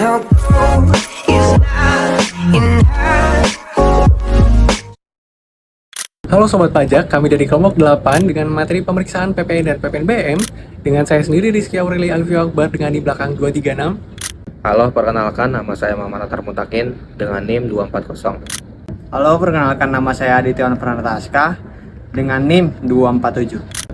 no gold is not enough. Halo Sobat Pajak, kami dari kelompok 8 dengan materi pemeriksaan PPN dan PPNBM dengan saya sendiri Rizky Aureli Alfio Akbar dengan di belakang 236. Halo, perkenalkan nama saya Muhammad Atar Mutakin dengan NIM 240. Halo, perkenalkan nama saya Aditya Pranata Aska dengan NIM 247.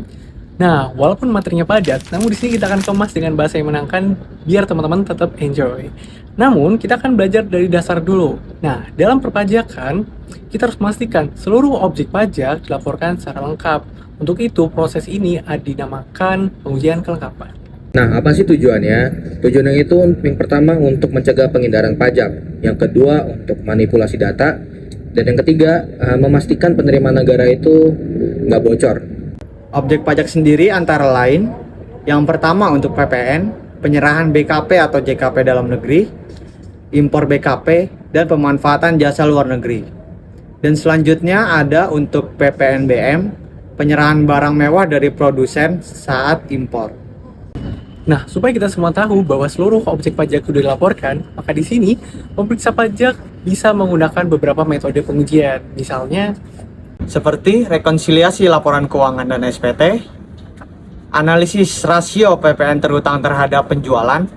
Nah, walaupun materinya padat, namun di sini kita akan kemas dengan bahasa yang menyenangkan biar teman-teman tetap enjoy. Namun, kita akan belajar dari dasar dulu. Nah, dalam perpajakan, kita harus memastikan seluruh objek pajak dilaporkan secara lengkap. Untuk itu, proses ini dinamakan pengujian kelengkapan. Nah, apa sih tujuannya? Tujuannya itu yang pertama untuk mencegah penghindaran pajak, yang kedua untuk manipulasi data, dan yang ketiga memastikan penerimaan negara itu nggak bocor. Objek pajak sendiri antara lain, yang pertama untuk PPN, penyerahan BKP atau JKP dalam negeri, impor BKP, dan pemanfaatan jasa luar negeri. Dan selanjutnya ada untuk PPNBM, penyerahan barang mewah dari produsen saat impor. Nah, supaya kita semua tahu bahwa seluruh objek pajak sudah dilaporkan, maka di sini pemeriksa pajak bisa menggunakan beberapa metode pengujian. Misalnya, Seperti rekonsiliasi laporan keuangan dan SPT, analisis rasio PPN terutang terhadap penjualan,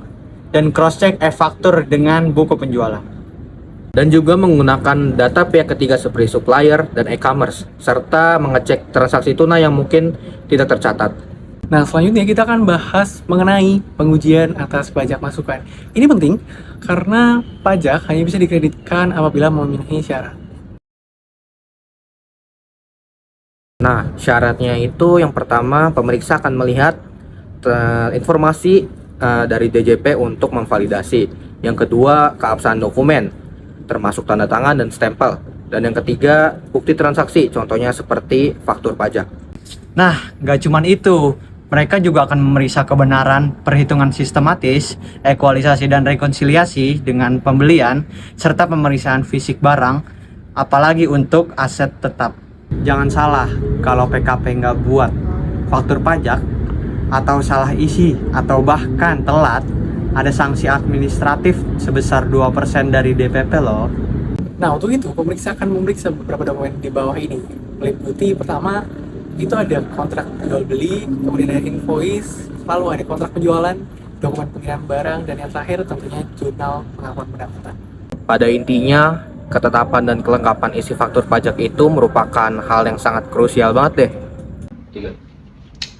dan cross-check e-faktur dengan buku penjualan. Dan juga menggunakan data pihak ketiga seperti supplier dan e-commerce, serta mengecek transaksi tunai yang mungkin tidak tercatat. nah selanjutnya kita akan bahas mengenai pengujian atas pajak masukan. Ini penting karena pajak hanya bisa dikreditkan apabila memenuhi syarat. Nah, syaratnya itu yang pertama pemeriksa akan melihat informasi dari DJP untuk memvalidasi. Yang kedua, keabsahan dokumen, termasuk tanda tangan dan stempel. Dan yang ketiga, bukti transaksi, contohnya seperti faktur pajak. Nah, nggak cuman itu. Mereka juga akan memeriksa kebenaran perhitungan sistematis, ekualisasi dan rekonsiliasi dengan pembelian, serta pemeriksaan fisik barang, apalagi untuk aset tetap. Jangan salah, kalau PKP nggak buat faktur pajak, atau salah isi, atau bahkan telat, ada sanksi administratif sebesar 2% dari DPP loh. Nah, untuk itu pemeriksa akan memeriksa beberapa dokumen di bawah ini. Meliputi pertama, itu ada kontrak jual beli, kemudian ada invoice, lalu ada kontrak penjualan, dokumen pengiriman barang, dan yang terakhir tentunya jurnal pengakuan pendapatan. Pada intinya, ketetapan dan kelengkapan isi faktur pajak itu merupakan hal yang sangat krusial banget deh.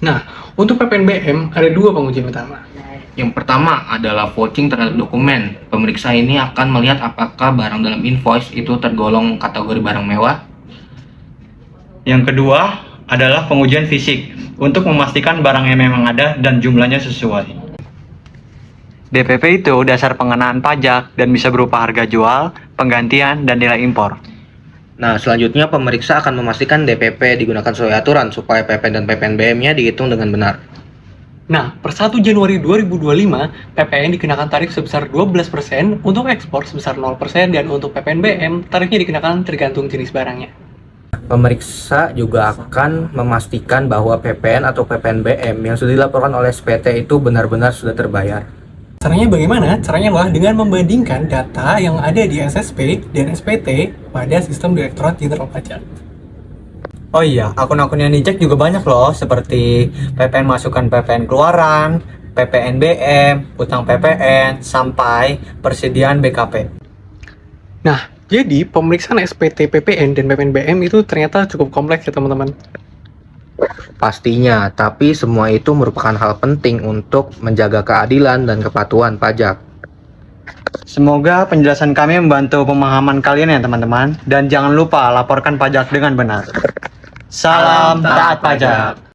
Nah, untuk PPNBM ada dua pengujian utama. Yang pertama adalah vouching terhadap dokumen. Pemeriksa ini akan melihat apakah barang dalam invoice itu tergolong kategori barang mewah. Yang kedua adalah pengujian fisik untuk memastikan barang yang memang ada dan jumlahnya sesuai. DPP itu dasar pengenaan pajak dan bisa berupa harga jual, penggantian, dan nilai impor. Nah, selanjutnya pemeriksa akan memastikan DPP digunakan sesuai aturan supaya PPN dan PPNBM-nya dihitung dengan benar. Nah, per 1 Januari 2025, PPN dikenakan tarif sebesar 12%, untuk ekspor sebesar 0%, dan untuk PPNBM, tarifnya dikenakan tergantung jenis barangnya. Pemeriksa juga akan memastikan bahwa PPN atau PPNBM yang sudah dilaporkan oleh SPT itu benar-benar sudah terbayar. Caranya bagaimana? Caranya adalah dengan membandingkan data yang ada di SSP dan SPT pada sistem Direktorat Jenderal Pajak. Oh iya, akun-akun yang dicek juga banyak loh, seperti PPN masukan PPN keluaran, PPNBM, utang PPN, sampai persediaan BKP. Nah, jadi pemeriksaan SPT, PPN, dan PPNBM itu ternyata cukup kompleks ya teman-teman. Pastinya, tapi semua itu merupakan hal penting untuk menjaga keadilan dan kepatuhan pajak. Semoga penjelasan kami membantu pemahaman kalian ya teman-teman. Dan jangan lupa laporkan pajak dengan benar. Salam taat pajak.